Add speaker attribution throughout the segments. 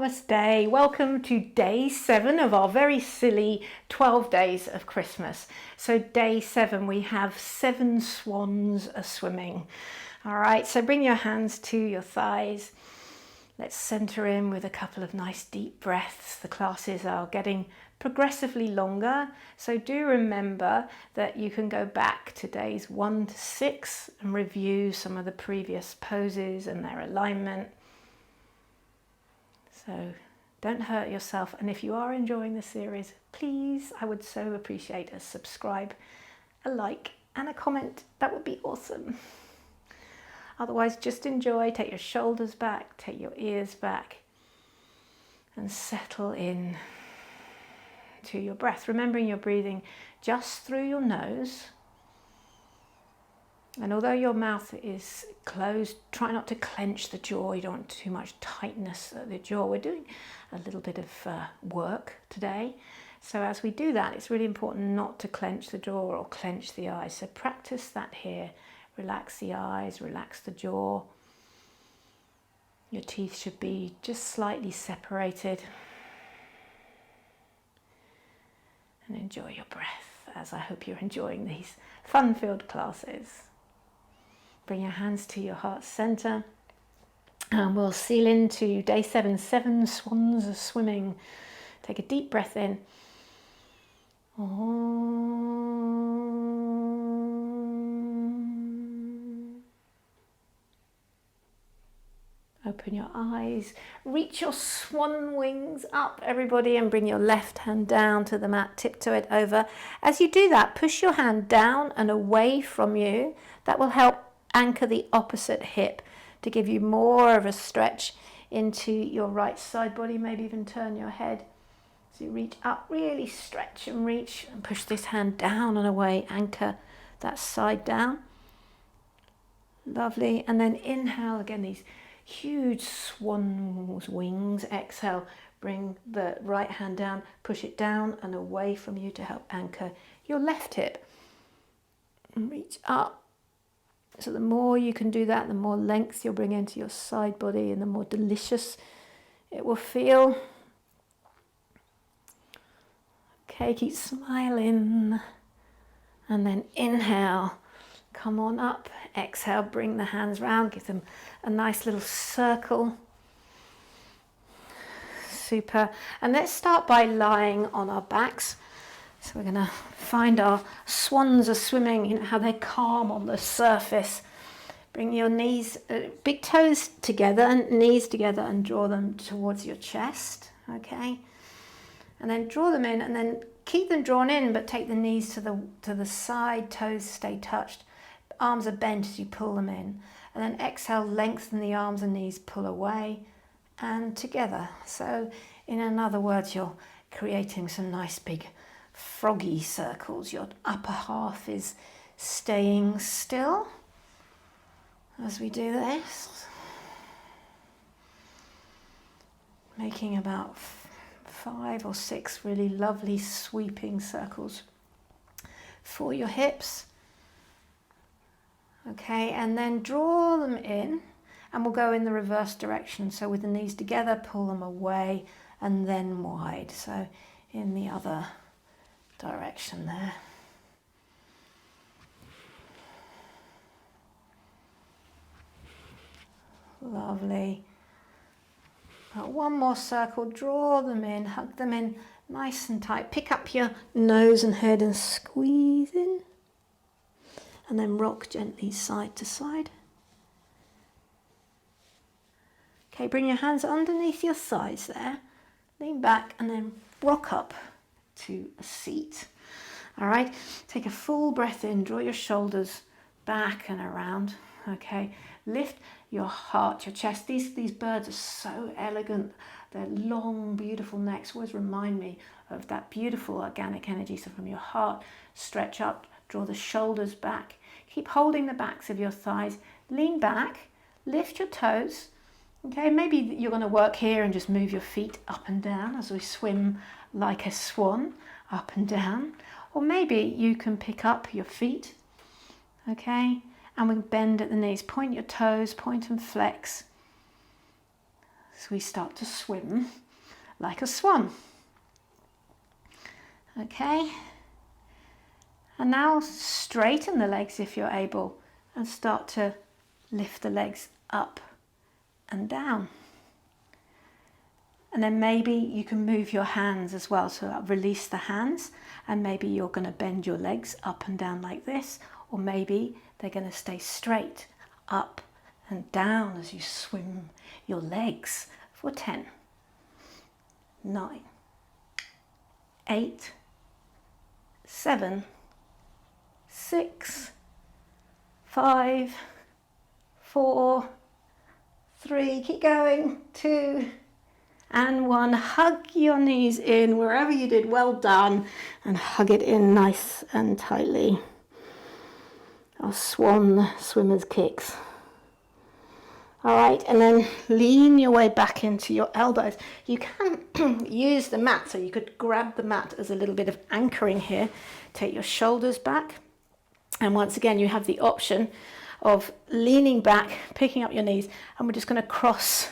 Speaker 1: Namaste. Welcome to day 7 of our very silly 12 days of Christmas. So day 7, we have 7 swans swimming. All right, so bring your hands to your thighs. Let's center in with a couple of nice deep breaths. The classes are getting progressively longer, so do remember that you can go back to days 1 to 6 and review some of the previous poses and their alignment. So don't hurt yourself, and if you are enjoying the series, please, I would so appreciate a subscribe, a like and a comment. That would be awesome. Otherwise, just enjoy, take your shoulders back, take your ears back and settle in to your breath, remembering you're breathing just through your nose. And although your mouth is closed, try not to clench the jaw. You don't want too much tightness at the jaw. We're doing a little bit of work today. So as we do that, it's really important not to clench the jaw or clench the eyes. So practice that here. Relax the eyes, relax the jaw. Your teeth should be just slightly separated. And enjoy your breath, as I hope you're enjoying these fun-filled classes. Bring your hands to your heart center, and we'll seal into day 7, 7 swans are swimming. Take a deep breath in. Open your eyes, reach your swan wings up, everybody, and bring your left hand down to the mat, tiptoe it over. As you do that, push your hand down and away from you. That will help anchor the opposite hip to give you more of a stretch into your right side body, maybe even turn your head. So you reach up, really stretch and reach, and push this hand down and away, anchor that side down. Lovely. And then inhale again, these huge swan's wings. Exhale, bring the right hand down, push it down and away from you to help anchor your left hip. And reach up. So the more you can do that, the more length you'll bring into your side body and the more delicious it will feel. Okay, keep smiling. And then inhale, come on up. Exhale, bring the hands round, give them a nice little circle. Super. And let's start by lying on our backs. So we're going to find our swans are swimming, you know, how they're calm on the surface. Bring your knees, big toes together and knees together, and draw them towards your chest, okay? And then draw them in and then keep them drawn in, but take the knees to the side, toes stay touched. Arms are bent as you pull them in. And then exhale, lengthen the arms and knees, pull away and together. So in other words, you're creating some nice big froggy circles. Your upper half is staying still as we do this, making about 5 or 6 really lovely sweeping circles for your hips. Okay, and then draw them in, and we'll go in the reverse direction. So with the knees together, pull them away and then wide. So in the other direction there. Lovely. One more circle, draw them in, hug them in nice and tight. Pick up your nose and head and squeeze in. And then rock gently side to side. Okay, bring your hands underneath your thighs there. Lean back and then rock up to a seat. All right, take a full breath in, draw your shoulders back and around. Okay, lift your heart, your chest. These birds are so elegant. Their long, beautiful necks always remind me of that beautiful organic energy. So from your heart, stretch up, draw the shoulders back. Keep holding the backs of your thighs. Lean back, lift your toes. Okay, maybe you're going to work here and just move your feet up and down as we swim like a swan, up and down. Or maybe you can pick up your feet, okay, and we bend at the knees. Point your toes, point and flex. So we start to swim like a swan. Okay. And now straighten the legs if you're able and start to lift the legs up and down. And then maybe you can move your hands as well. So release the hands, and maybe you're going to bend your legs up and down like this, or maybe they're going to stay straight up and down as you swim your legs for 10, 9, 8, 7, 6, 5, 4, 3, keep going, 2, and 1. Hug your knees in wherever you did, well done, and hug it in nice and tightly. Our swan swimmer's kicks. All right, and then lean your way back into your elbows. You can use the mat, so you could grab the mat as a little bit of anchoring here. Take your shoulders back, and once again you have the option of leaning back, picking up your knees, and we're just going to cross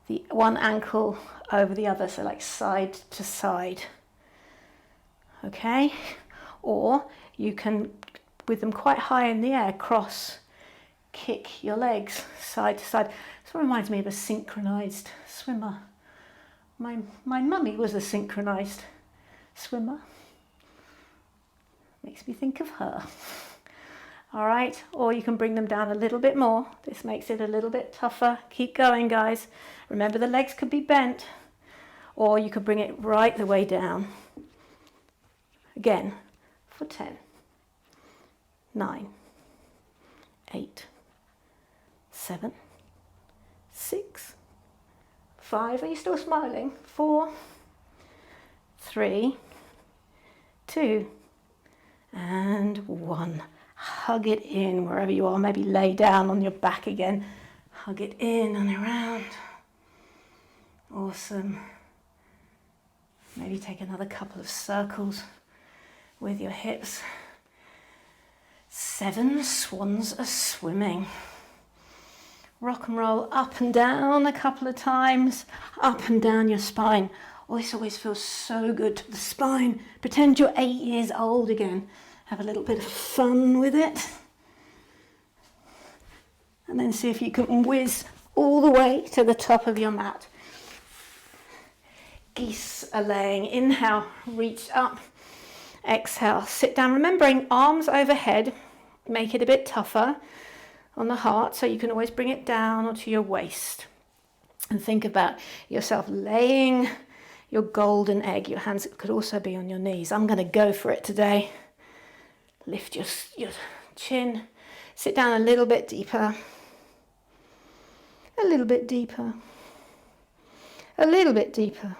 Speaker 1: the one ankle over the other, so like side to side. Okay, or you can, with them quite high in the air, cross, kick your legs side to side. This reminds me of a synchronized swimmer. My mummy was a synchronized swimmer. Makes me think of her. All right, or you can bring them down a little bit more. This makes it a little bit tougher. Keep going, guys. Remember, the legs could be bent, or you could bring it right the way down. Again, for 10, 9, 8, 7, 6, 5. Are you still smiling? 4, 3, 2, and 1. Hug it in wherever you are. Maybe lay down on your back again. Hug it in and around. Awesome. Maybe take another couple of circles with your hips. 7 swans are swimming. Rock and roll up and down a couple of times. Up and down your spine. Oh, this always feels so good to the spine. Pretend you're 8 years old again. Have a little bit of fun with it. And then see if you can whiz all the way to the top of your mat. Geese are laying. Inhale, reach up. Exhale, sit down. Remembering arms overhead, make it a bit tougher on the heart, so you can always bring it down onto your waist. And think about yourself laying your golden egg. Your hands could also be on your knees. I'm going to go for it today. Lift your chin. Sit down a little bit deeper. A little bit deeper. A little bit deeper.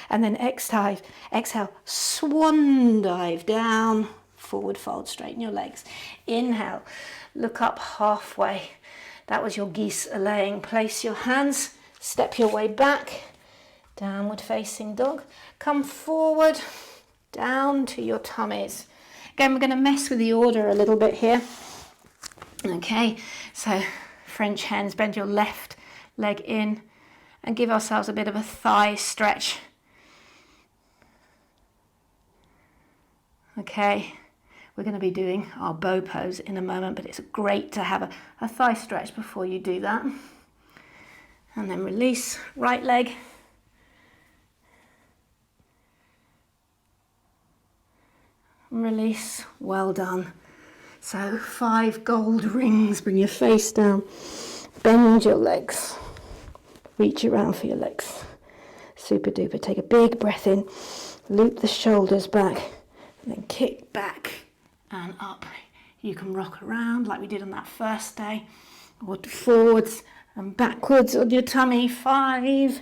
Speaker 1: And then exhale, swan dive down, forward fold, straighten your legs. Inhale, look up halfway. That was your geese a laying. Place your hands, step your way back, downward facing dog. Come forward, down to your tummies. Again, we're going to mess with the order a little bit here. Okay, so French hens, bend your left leg in and give ourselves a bit of a thigh stretch. Okay, we're going to be doing our bow pose in a moment, but it's great to have a thigh stretch before you do that. And then release, right leg. Release, well done. So 5 gold rings, bring your face down, bend your legs, reach around for your legs. Super duper, take a big breath in, loop the shoulders back, and then kick back and up. You can rock around like we did on that first day, or forwards and backwards on your tummy. 5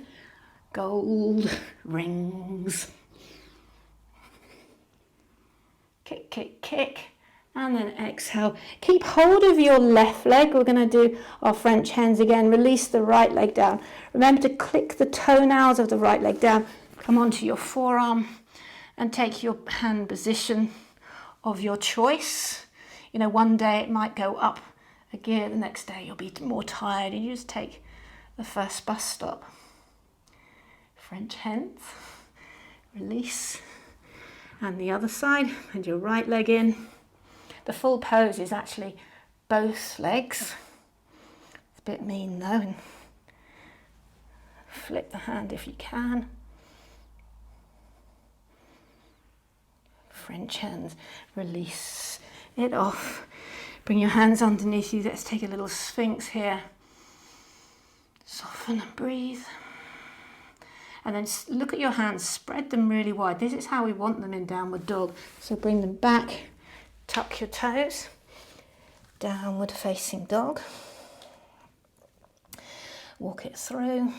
Speaker 1: gold rings. Kick, kick, kick, and then exhale. Keep hold of your left leg. We're going to do our French hens again. Release the right leg down. Remember to click the toenails of the right leg down. Come onto your forearm and take your hand position of your choice. One day it might go up a gear, the next day you'll be more tired, and you just take the first bus stop. French hens, release, and the other side, and your right leg in. The full pose is actually both legs. It's a bit mean though, and flip the hand if you can. French hens, release it off. Bring your hands underneath you. Let's take a little sphinx here. Soften and breathe. And then look at your hands, spread them really wide. This is how we want them in downward dog. So bring them back, tuck your toes, downward facing dog. Walk it through.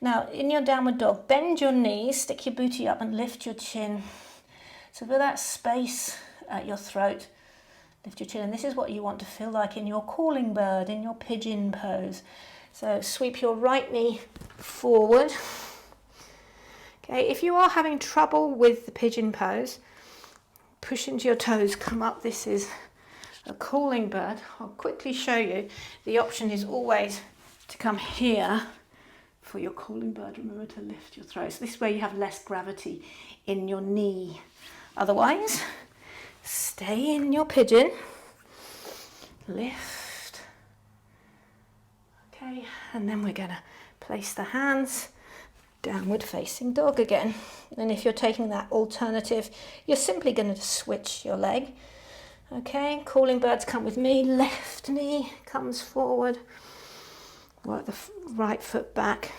Speaker 1: Now in your downward dog, bend your knees, stick your booty up and lift your chin. So with that space at your throat, lift your chin. And this is what you want to feel like in your calling bird, in your pigeon pose. So sweep your right knee forward. Okay, if you are having trouble with the pigeon pose, push into your toes, come up. This is a calling bird. I'll quickly show you. The option is always to come here for your calling bird. Remember to lift your throat. So this way you have less gravity in your knee. Otherwise, stay in your pigeon. Lift. Okay, and then we're going to place the hands downward facing dog again. And if you're taking that alternative, you're simply going to switch your leg. Okay, calling birds, come with me. Left knee comes forward. Work the right foot back.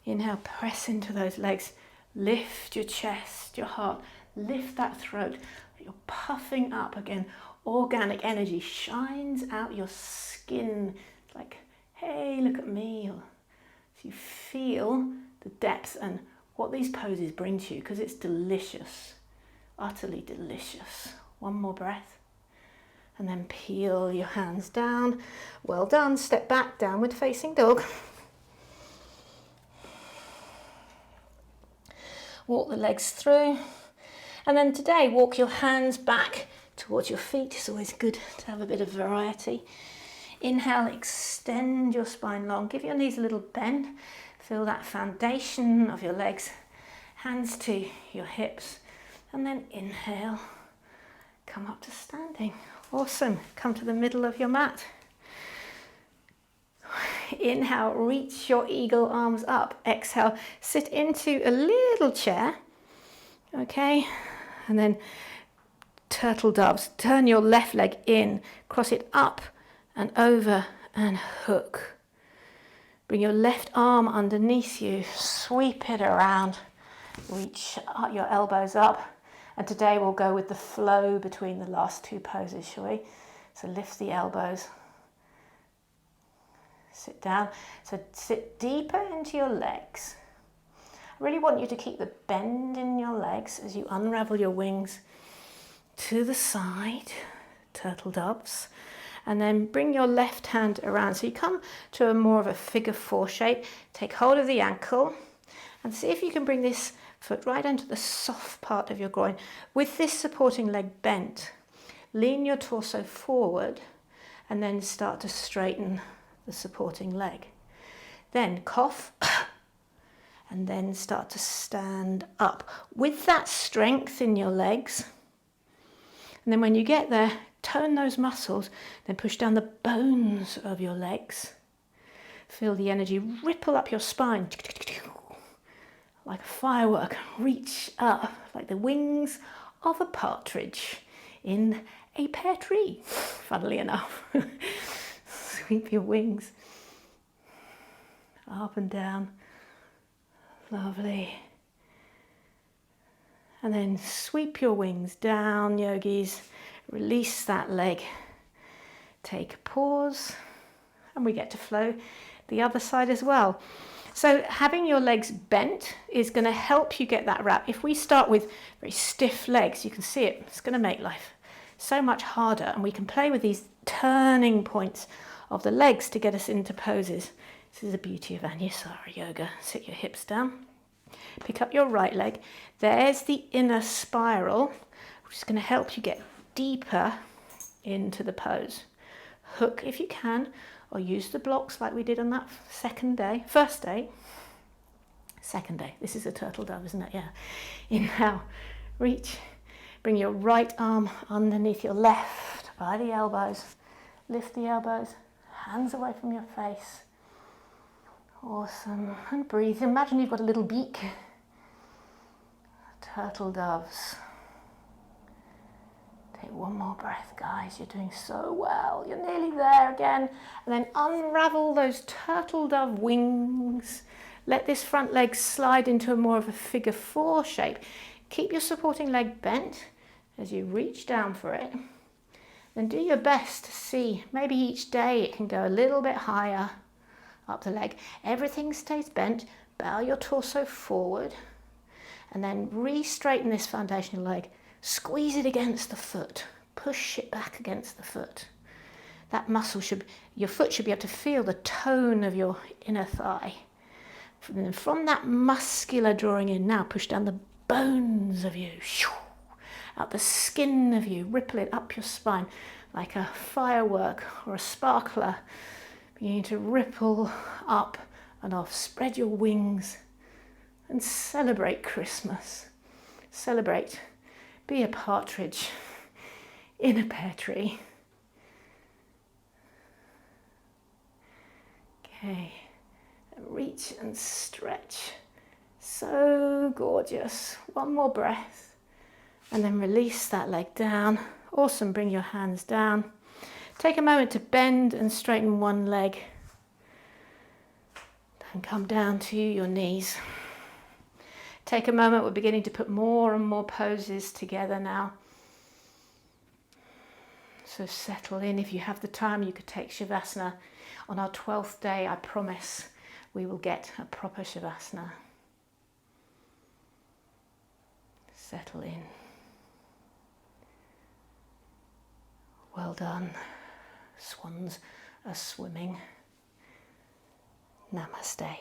Speaker 1: Inhale, press into those legs. Lift your chest, your heart. Lift that throat. You're puffing up again. Organic energy shines out your skin. It's like, hey, look at me. So you feel the depth and what these poses bring to you, because it's delicious, utterly delicious. One more breath. And then peel your hands down. Well done. Step back, downward facing dog. Walk the legs through. And then today, walk your hands back towards your feet. It's always good to have a bit of variety. Inhale, extend your spine long. Give your knees a little bend. Feel that foundation of your legs. Hands to your hips. And then inhale. Come up to standing. Awesome. Come to the middle of your mat. Inhale, reach your eagle arms up. Exhale, sit into a little chair. Okay. And then turtle doves. Turn your left leg in. Cross it up and over and hook. Bring your left arm underneath you. Sweep it around. Reach your elbows up. And today we'll go with the flow between the last two poses, shall we? So lift the elbows. Sit down. So sit deeper into your legs. I really want you to keep the bend in your legs as you unravel your wings to the side, turtle doves. And then bring your left hand around. So you come to a more of a figure four shape. Take hold of the ankle and see if you can bring this foot right into the soft part of your groin with this supporting leg bent. Lean your torso forward and then start to straighten the supporting leg. Then cough and then start to stand up with that strength in your legs. And then when you get there, tone those muscles, then push down the bones of your legs. Feel the energy ripple up your spine. Like a firework, reach up like the wings of a partridge in a pear tree, funnily enough. Sweep your wings up and down. Lovely. And then sweep your wings down, yogis. Release that leg. Take a pause. And we get to flow the other side as well. So having your legs bent is going to help you get that wrap. If we start with very stiff legs, you can see it. It's going to make life so much harder. And we can play with these turning points of the legs to get us into poses. This is the beauty of Anusara yoga. Sit your hips down. Pick up your right leg. There's the inner spiral, which is going to help you get deeper into the pose. Hook if you can, or use the blocks like we did on that first day. Second day, this is a turtle dove, isn't it? Yeah. Inhale, reach, bring your right arm underneath your left by the elbows. Lift the elbows, hands away from your face. Awesome. And breathe. Imagine you've got a little beak. Turtle doves. Take one more breath, guys. You're doing so well. You're nearly there again. And then unravel those turtle dove wings. Let this front leg slide into more of a figure 4 shape. Keep your supporting leg bent as you reach down for it. Then do your best to see, maybe each day it can go a little bit higher up the leg. Everything stays bent. Bow your torso forward. And then re-straighten this foundational leg. Squeeze it against the foot. Push it back against the foot. That muscle your foot should be able to feel the tone of your inner thigh. From that muscular drawing in, now push down the bones of you. Out the skin of you, ripple it up your spine like a firework or a sparkler. Beginning to ripple up and off. Spread your wings and celebrate Christmas. Celebrate. Be a partridge in a pear tree. Okay. Reach and stretch. So gorgeous. One more breath. And then release that leg down. Awesome, bring your hands down. Take a moment to bend and straighten one leg. Then come down to your knees. Take a moment, we're beginning to put more and more poses together now. So settle in. If you have the time, you could take Shavasana. On our 12th day, I promise we will get a proper Shavasana. Settle in. Well done. Swans are swimming. Namaste.